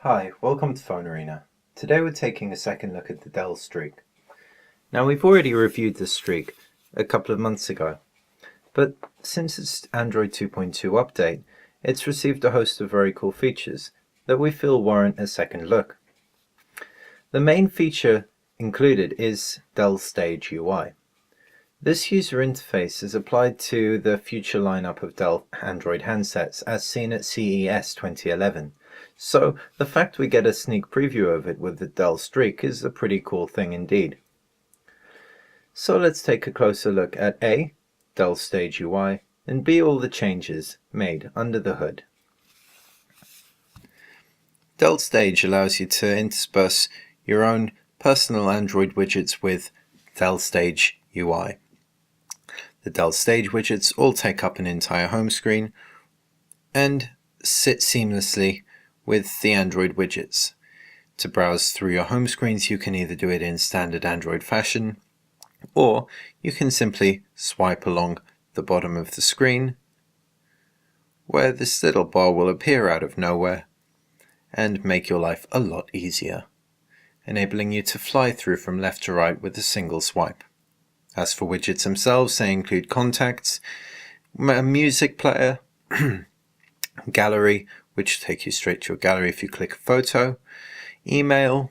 Hi, welcome to Phone Arena. Today we're taking a second look at the Dell Streak. Now we've already reviewed the Streak a couple of months ago, but since its Android 2.2 update, it's received a host of very cool features that we feel warrant a second look. The main feature included is Dell Stage UI. This user interface is applied to the future lineup of Dell Android handsets as seen at CES 2011. So the fact we get a sneak preview of it with the Dell Streak is a pretty cool thing indeed. So let's take a closer look at A, Dell Stage UI, and B, all the changes made under the hood. Dell Stage allows you to intersperse your own personal Android widgets with Dell Stage UI. The Dell Stage widgets all take up an entire home screen and sit seamlessly with the Android widgets. To browse through your home screens, you can either do it in standard Android fashion, or you can simply swipe along the bottom of the screen, where this little bar will appear out of nowhere and make your life a lot easier, enabling you to fly through from left to right with a single swipe. As for widgets themselves, they include contacts, a music player, gallery, which will take you straight to your gallery if you click a photo, email,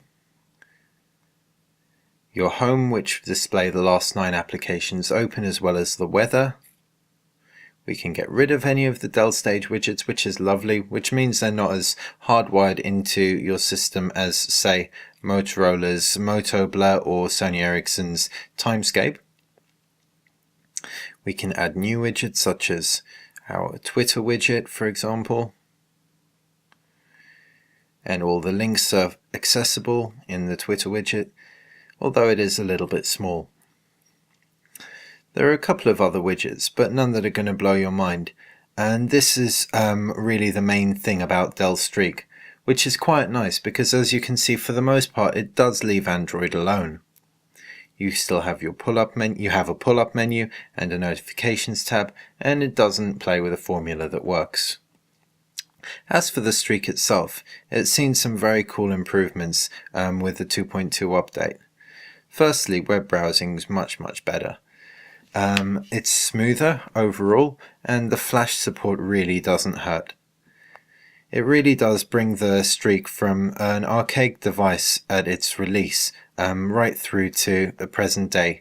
your home, which display the last 9 applications open as well as the weather. We can get rid of any of the Dell Stage widgets, which is lovely, which means they're not as hardwired into your system as, say, Motorola's Moto Blur or Sony Ericsson's Timescape. We can add new widgets such as our Twitter widget, for example. And all the links are accessible in the Twitter widget, although it is a little bit small. There are a couple of other widgets, but none that are going to blow your mind. And this is really the main thing about Dell Streak, which is quite nice because, as you can see, for the most part, it does leave Android alone. You still have your pull-up menu. You have a pull-up menu and a notifications tab, and it doesn't play with a formula that works. As for the Streak itself, it's seen some very cool improvements with the 2.2 update. Firstly, web browsing is much better. It's smoother overall, and the flash support really doesn't hurt. It really does bring the Streak from an archaic device at its release right through to the present day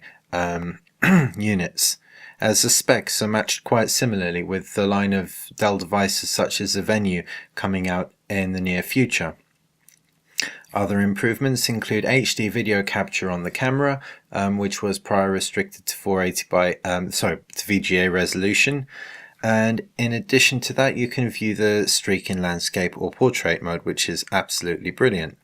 units, as the specs are matched quite similarly with the line of Dell devices such as the Venue coming out in the near future. Other improvements include HD video capture on the camera, which was prior restricted to 480 by to VGA resolution. And in addition to that, you can view the Streak in landscape or portrait mode, which is absolutely brilliant.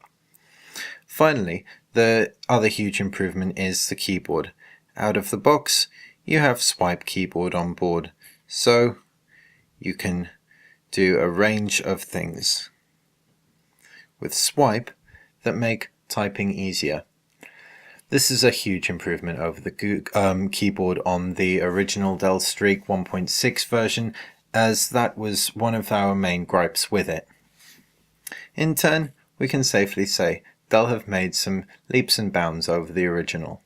Finally, the other huge improvement is the keyboard. Out of the box, you have Swipe keyboard on board, so you can do a range of things with Swipe that make typing easier. This is a huge improvement over the keyboard on the original Dell Streak 1.6 version, as that was one of our main gripes with it. In turn, we can safely say Dell have made some leaps and bounds over the original.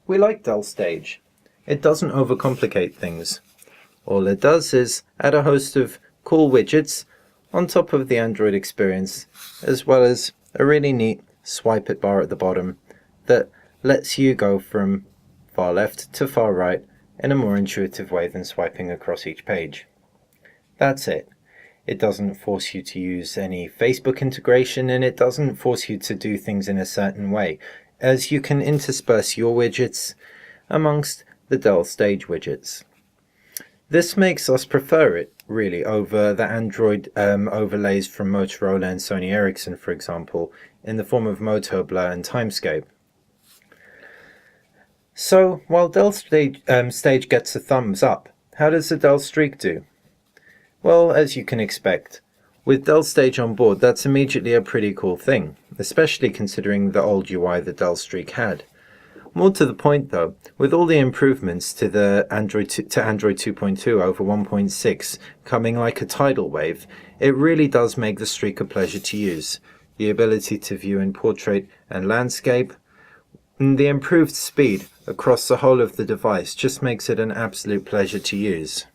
We like Dell Stage. It doesn't overcomplicate things. All it does is add a host of cool widgets on top of the Android experience, as well as a really neat swipe it bar at the bottom that lets you go from far left to far right in a more intuitive way than swiping across each page. That's it. It doesn't force you to use any Facebook integration, and it doesn't force you to do things in a certain way, as you can intersperse your widgets amongst the Dell Stage widgets. This makes us prefer it, really, over the Android overlays from Motorola and Sony Ericsson, for example, in the form of Moto Blur and Timescape. So, while Dell Stage gets a thumbs up, how does the Dell Streak do? Well, as you can expect, with Dell Stage on board, that's immediately a pretty cool thing, especially considering the old UI the Dell Streak had. More to the point though, with all the improvements to Android 2.2 over 1.6 coming like a tidal wave, it really does make the Streak a pleasure to use. the ability to view in portrait and landscape, and the improved speed across the whole of the device just makes it an absolute pleasure to use.